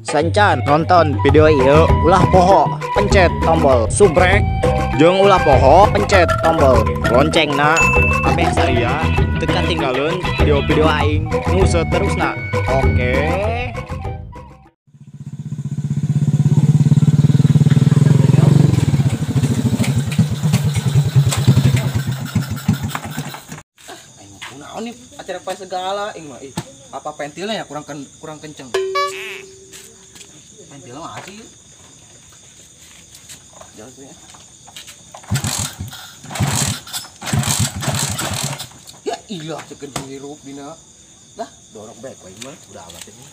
Sancan nonton video ieu ulah poho pencet tombol subrek jeung ulah poho pencet tombol loncengna kabeh saya teu katinggalun video-video aing nu saterusna. Oke. Naon nih acara apa segala mah apa pentilnya ya kurang kenceng. Pentilnya mah sih. Jangan sih ya. Ya iya cekeun hirup dina. Dah dorong baik we mah udah amat ini.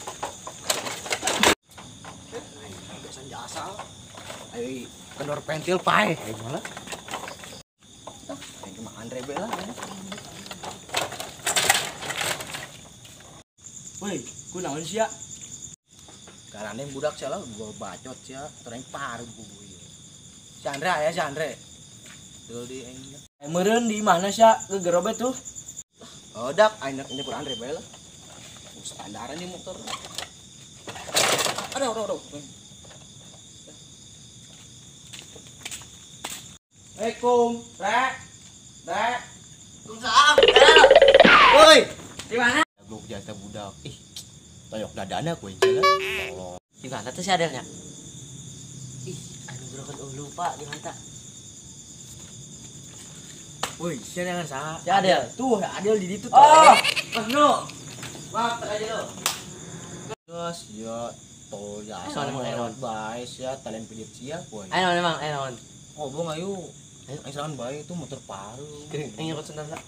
Biasa jasa. Ai kendor pentil pae malah. Tah aing mah Andre bela. Woi, ku naon sia? Karane budak sia lah gua bacot sia, tereng paru ku ieu. Si Andre aya si Andre. Tuh di aing. Meureun di mana sia? Gegerobet tuh. Oh, dak aing ini pun Andre bae lah. Standaran di motor. Aduh. Assalamualaikum, Rek. Waalaikumsalam. Woi, di mana? Goblok jata budak. Toyok dadana ku yang jalan. Tolong. Di mana tuh si Adelnya? Anu gerokan lupa di mana? Woi, siapa yang saha? Si Adel. Tuh, Adel di ditu tuh. Oh, no. Maaf tak aja lo. Terus ya tol ya. Enon. Bae sia talent pilih sia ku. Ayo memang, ayo. Ngobong ayo. Ayo serangan bae itu motor paru. Ingin ikut sendal tak?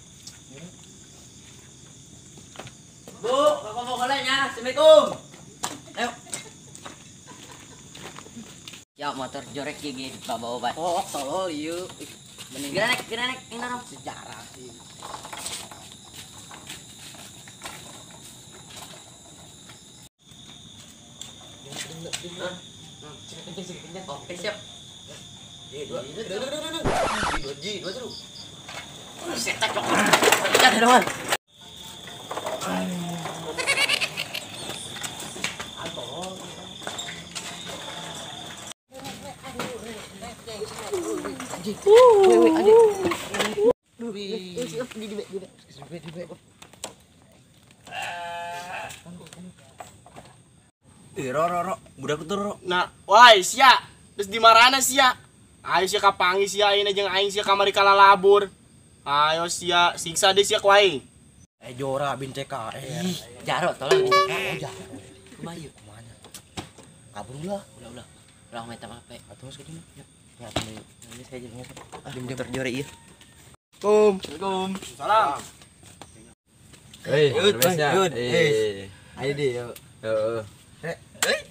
Bu, kakak mau kolanya. Assalamualaikum. Ayo. Ya motor jorek gigi bawa obat. Oh, tolol ieu. Bener gila nek, ini dong. Sejarah sih. Oke siap. Dua terus. Setak kok. Ya teman. Ro, budak tuh ro. Nah, wah sia. Terus di marana sia? Ayo sia kapangi sia ayeuna jeung aing sia kamari kalalabur. Ayo sia siksa deui sia ku aing. Jora bin CKR. Jaro tolong. Oh, jaro. Kumaha Kemana? Kabur lah. Ulah minta maaf. Atuh geus kitu. Ya, Ini saya jadi ngepet. Motor jore ieu. Assalamualaikum. Salam. Yud. Ayo deh, yuk. Heeh.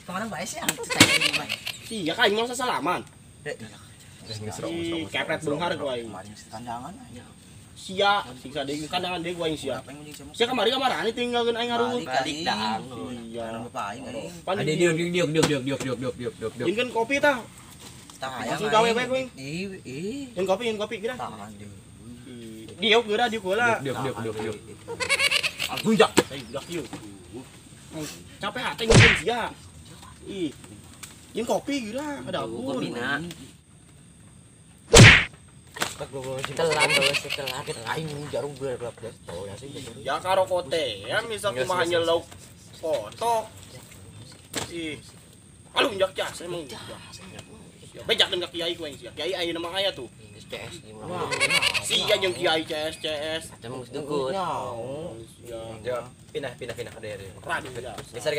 Kemana bae sih? Sia ka aing mah sasalaman. Geus Si kepret beunghar ku aing. Kemarin kandangan aja. Sia siksa deui kandangan deui ku aing sia. Sia kamari kamarani tinggalkeun aing ngarungut. Balik daang. Iya. Bapak aing euy. Pan Ada diok. Jinkeun kopi tah. Tah Langsung gawe bae ku aing. Jeung kopi geura. Tahan deui. Diuk geura diuk heula. Diok. Aku jak. Jak ieu. Capek hate ngeukeun sia. Ih. Jeung kopi geura ada aku. Mina. Telat. Aing jarum 12 tol ya sih. Ya karo kote ya misal kumaha nyelok foto. Ih. Alu jak jas emang. Bejak dengan kiai ku aing sia. Kiai ayeuna mah aya tuh. CS di Sia jeung kiai CS. Cuma geus dengkut. Ya. Pindah ke daerah. Raduh ya. Geser.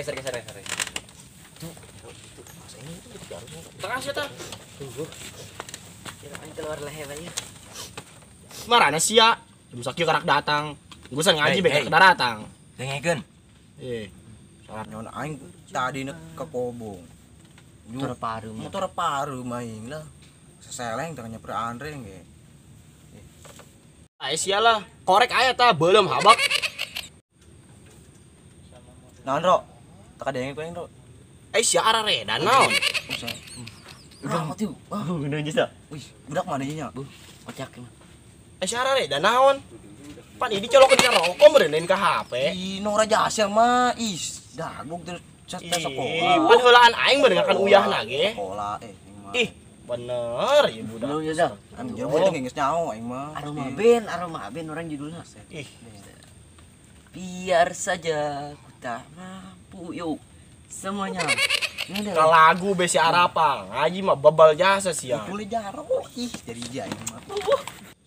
Tengah sia tah. Tunggu. Kirain keluar leher aja. Marana sia. Jam sakieu karak datang. Gusan ngaji beka kada datang. Dengekeun. Salat Nyon aing tadi ke Kobong. Motor paru maing lah. Seseleng tengah nyeper Andre ge. Aya sia lah. Korek aya tah beuleum habak. Naon ro? Tak ada yang ku aing ro. Sia arareda naon? Udah mati. Wah, Udah jasa. wih, budak mana nya? Kocak. Sia arareda naon? Pan ini colokeun ka rokok meureun ka HP. Ih, Nora Jasya mah is daguk terus Pan heulaan aing beungeun uyahna ge. Sekolah Ih, bener ya budak. Belum ya dah. anjir mah teh geus nyaho aing mah. Aroma Ben orang judulnya. Ih, Biar saja ku tak mampu yuk semuanya. Ini ka lagu besi Arapang, ngaji mah bebal jasa sia. Kulit jaro ih jadi dia aing mah.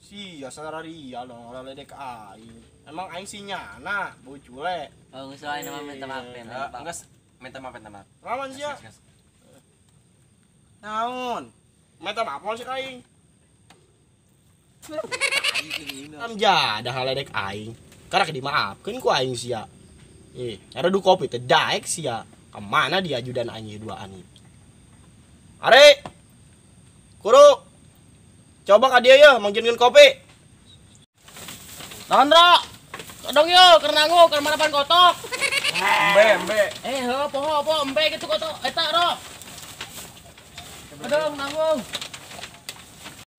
Sia sararia dong ledek aing. Emang aing si nyana, bucule. Oh, ngesoalin nama minta maaf Ben. Enggak, minta maaf. Lawan sia. Naon? Meta maaf sih aing. Am jadah ledek aing. Karena dimaafkeun ku aing sia. Ada du kopi teh daek sia. Kemana dia ajudan aing duaan ieu? Are. Kuru. Coba ka dia ya manggilkeun kopi. Nandra. Kadang yo keur nanggu keur marapan kotok. Embe. Heuh poho embe gitu kotok eta ro. Kadang nanggung.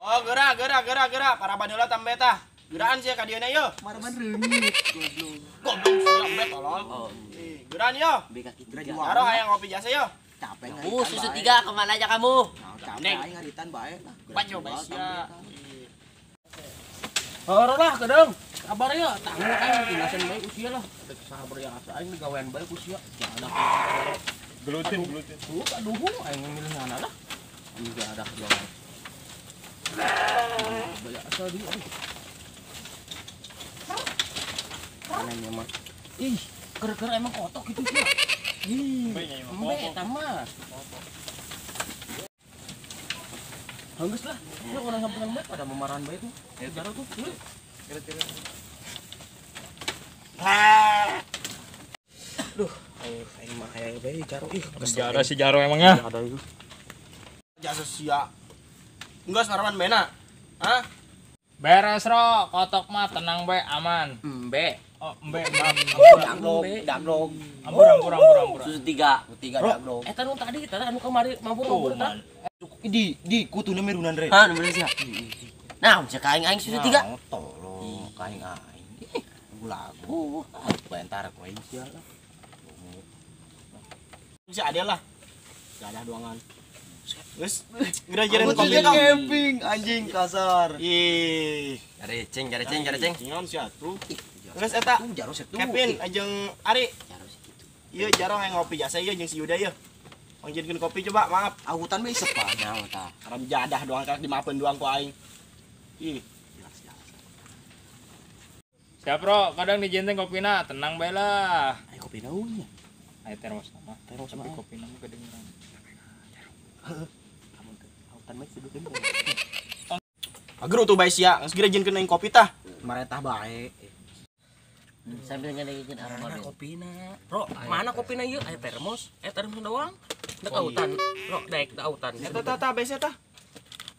Oh, gerak para baheula tambe tah. Geraan sia ka dieuna yeuh. Maraban reungit Goblok sia bet tolol. Geraan yeuh. Beka kitu. Aro hayang ngopi jasa yeuh. capek Susu 3 kemana aja kamu? capek aing ngaritan bae lah. Baca bae sia. Heuh lah kadang. Kabar ya, tanggung aing tinasan bae usia lah. Dek sabar ya asa aing digawean bae usia. Jangan ada. Glutin. Aduh, aing milih mana lah. Enggak ada jualan. Banyak asal dia. Anehnya mah. Ih, ker emang kotok gitu sih. Embe tambah. Hanggus lah. Lu orang sampean bae pada memarahan bae tuh. Jaro tuh. Duh, aing mah hayang bae jaro ih. Jaro si Jaro emangnya. Ada itu. Jasa sia. Enggak sarapan bena. Hah? Beres ro, kotok mah tenang be aman. Embe. Oh, embe maaf. Dagdog Ampura. Susu 3. dagdog Eta nu tadi, anu kamari mabur tah. di kutuna merunan re Hah, nu bener sia. Nah, cek aing susu 3. tolong kaing aing lagu bentar kowe sia lah Si ada lah. Enggak ada doangan. Geus gerajaran kopi dong. camping anjing kasar Ih, Cari ceng. naon sia tuh. Geus eta jaro setu Kevin jeung Ari. Ieu jarang yang ngopi jasa ieu jeung si Yuda ieu. Panggilkeun kopi coba, maaf. ahutan we sepanya tah Haram jadah doang karek dimaafeun doang ku aing. Ih, Siap ro, kadang dijenteng kopina, tenang bae lah. ayo kopi naonnya Ayo termos sama kopina mah kedengeran. ahutan we sedukeun ageru tuh bae sia, geus gerajeunkeun aing kopi tah. marentah bae Sambil ngadengin aroma Ben. Kopina. Bro, mana kopina ieu? Aya termos. Termos doang. Dek autan. Bro, daek autan. Eta bae sia tah.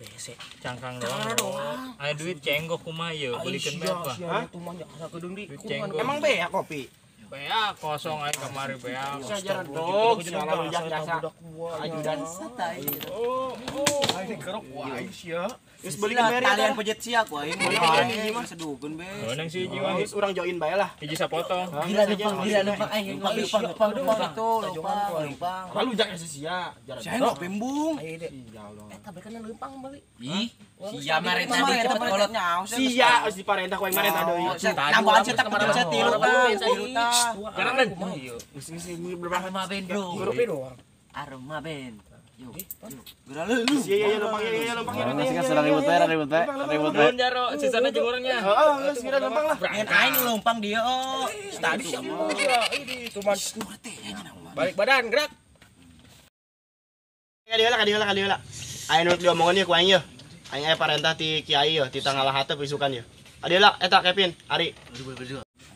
Bese. Cangkang doang. Ayo duit cenggok kumaha yeuh, belikeun berapa? Hah? Itu mah asa gedung di. Duit cenggok. Emang be ya kopi? Bea kosong aja kemari bea. Sajaran dong, sia lalu jasa. Ajudan. Aing kerok wae sia. Geus beulikeun beri kalian tah. pejet sia ku aing Boleh, bae boleh. mah sedukeun be Menang si jiwa. Geus urang join bae lah. Hiji sapotong. Gila numpang aing numpang itu lumpang Lalu jak sia jaran. saya nggak pembung Eta bekeun leumpang balik. Ih, Sia mare tadi Marentah kolot nyaho Sia geus diparentah ku aing marentah deui. nambahan cetak pencet tilu tah Karena kan Geus aroma Ben, Bro. Grup doang. Aroma Ben. Yuk. geura lu Iya lempang ya. Ribut bae. Belum jaro, sisanya jeung urangnya. Heeh, geus kira lempang lah. Ngen aing lumpang dia oh Tadi sia ini cuman balik badan gerak. Kadieula. Aya nu diomongan ieu ku aing ieu. Aing aya parentah ti kiai ieu, ti tanggal hateup isukan ieu. Adieula eta Kevin, Ari.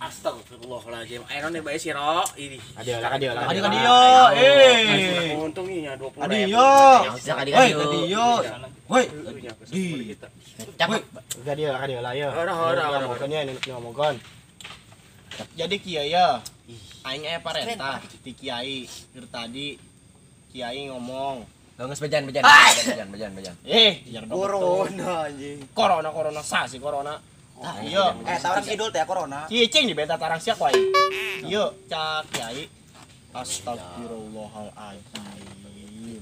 Astagfirullahaladzim. Ayo nih bae si Ro. Ini. Adieula. Adi kadio Untung iya 20.000. kadio Kadi woi kadio woi di Cakep. Kadieula ieu. Ora. Ngomongkeun ieu nu ngomongkeun. Jadi kiai ya. Aing aya parentah ti kiai. Keur tadi kiai ngomong, Geus bejan. jar dong. corona anjing Corona sa si corona. Iya. tarang kidul teh corona Cicing di beta tarang sia ku aing. Ieu cak kiai. Astagfirullahaladzim.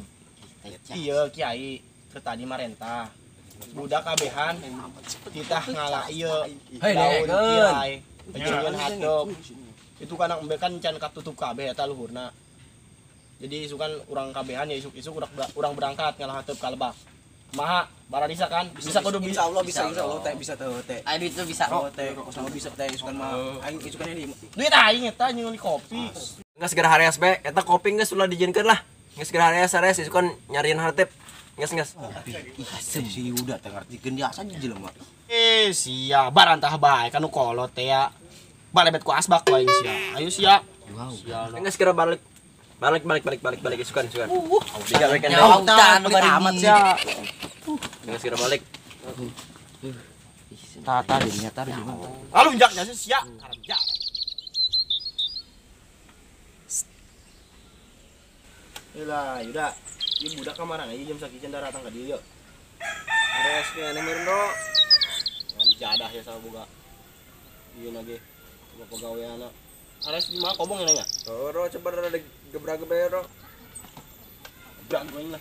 Iya Kiai, tadi marentah. Budak kabehan kita ngalah iya Hei, daun dengekeun. Kiai. Penjenengan hadap. Itu kan embe kan can katutup kabeh eta luhurna. Jadi isukan urang kabehan ya isuk-isuk urang berangkat ngalah hadap ka Lebak. Kumaha? Baradisa kan? Bisa kudu bisa. Insyaallah bisa teh bisa teh teh. Ayo itu bisa. Oh teh sama bisa teh isukan mah aing isukan ini. Duit aing eta nyeuli kopi. Nggak segera hareas be, eta kopi nggak sulah dijieunkeun lah. Nggak segera hareas isukan nyariin hartep. Nges. Asem si udah teh ngartikeun dia asa jelema. Sia barantah bae kan nu kolot teh ya. Balebet ku asbak wae sia. Ayo sia. Wow. Sia. Nggak segera balik isukan. Tiga weekend deh. Autan bari amat sia. Nggak segera balik. Tata dirinya tar gimana? Lalu injaknya sia. Karanja. Yalah, yuda. Ieu budak kamarana ieu jam sakieu cenah datang ka dieu. Ares ke ane meureun do. Ngam jadah ya sama boga. Ieu lagi. Boga pegawaiana. Ares di mana kobong ya nanya? Ro coba ada gebra-gebero. Gebrak gue lah.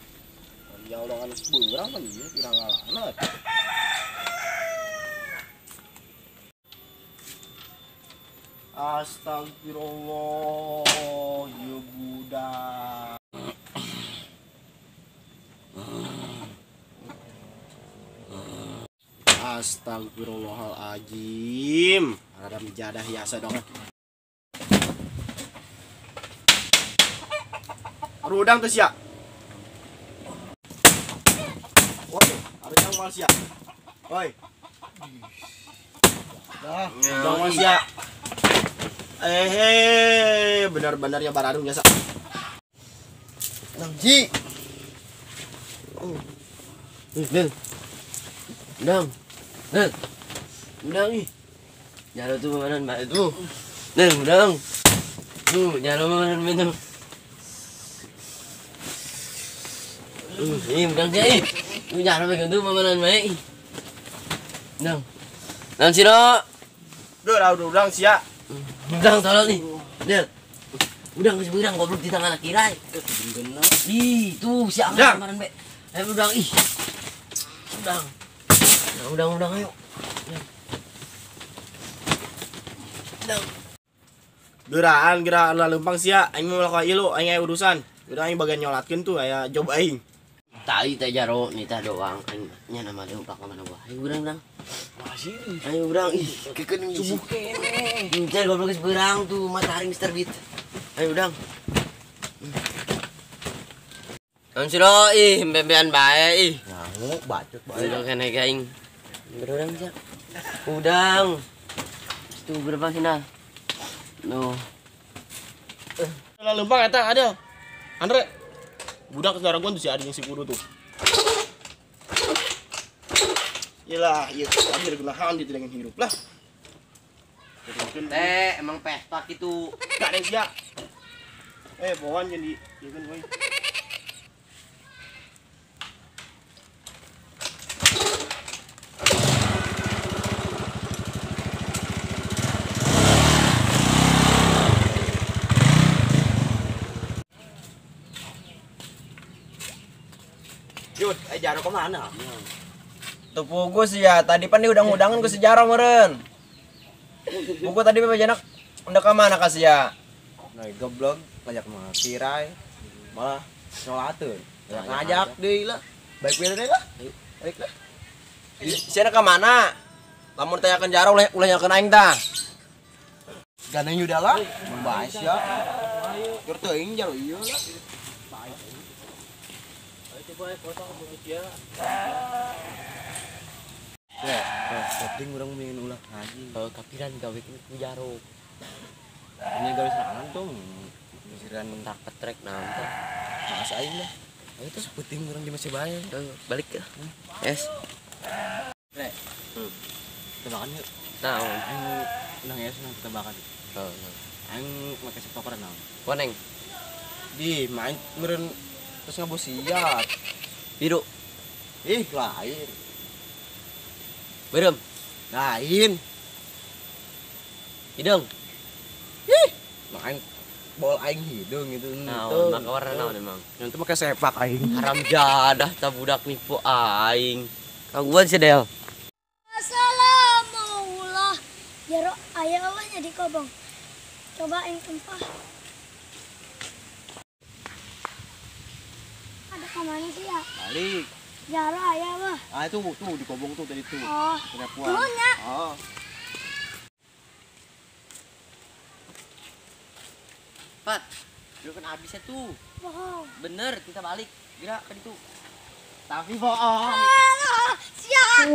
Ya udah kan beurang kan ieu pirang ngalana. Astagfirullah, ya budak. Astagfirullahaladzim. Ada menjadah hiasa dong. Rudang tuh siap. Woi, ada yang mal siap. Woi. Dah, yang mal siap. Benar-benar ya Baradung biasa. Nangji. Dang. Udang ih. Jalo tuh makanan mbak itu. Udang. Tuh, jalo makanan minum. Udang sih ih. Tuh jalo pegang tuh makanan mbak ih. Udang. Udang sih lo. Udang siap. Udang tolong nih. Lihat. Udang kasih udang goblok di tangan kira. Ih, tuh si Udang. kemarin mbak. Ayo udang ih. Udang. Udang ayo. Geraan lempang sia aing mau lakukan ieu aing aya urusan. Udah aing bagian nyolatkeun tuh aya job aing. Tadi teh jaro nita doang nya nama deung pak mana wah. Ayo urang. Ayo urang ih kekeun subuh kene. Teh goblok geus beurang tuh matahari geus terbit. Ayo urang. Kan siro ih bebean bae ih. Ngangu bacot Udah kene gaing. Berurang sia. Udang. Tuh berapa sih nah? No. Lempang eta ada. Andre. Budak saudara gua tuh si Adi yang si guru tuh. Iyalah, ieu tadi gunahan di dengan hirup lah. Teh emang pesta gitu. Gak ada sia. Bawan jadi ieu kan we. Yud, jaro kemana? Tupu gue sih ya, tadi pan di udang-udangan gue sejarah meren. Buku tadi beberapa janak udah kemana kasih ya? Nah, goblok, ngajak mah kirai, malah nyolateun. Ngajak deui lah, baik bener lah. Baik lah. Siapa kemana? Lamun tanyakan jarah ulah nyakeun aing tah. Ganeng yuda lah, membahas ya. Keur teuing jaro ieu lah. Penting orang main ulah ngaji. Kapiran gawe ku jaro. Ini gawe serangan tuh. Misiran Tak petrek nanti. mas aing lah. Ayo tuh penting orang di masih bayar. Balik ya. Es. Rek. Tebakan yuk. Nah, Aing nang ya senang tebakan. oh. Aing make stoker naon. Koneng. Di main meureun terus ngabosiat. Biru. Ih, lain. Berem. Lain. Hidung. Main bol aing hidung gitu. Naon, maka warna naon emang. Yang itu pakai sepak aing. Haram jadah ta budak nipu aing. Kaguan si Del. Assalamualaikum. Jaro ayah awalnya di kobong. Coba yang tumpah. Ada kemana sih ya? Balik. Jaro ayah wah. Ah itu tuh di kobong tuh tadi tuh. Oh. Penyapuan. Tuhnya. Oh. Pat, lu kan habis ya tuh. Bohong. Bener, kita balik. Gerak ke itu. Tapi bohong. Alah, siap.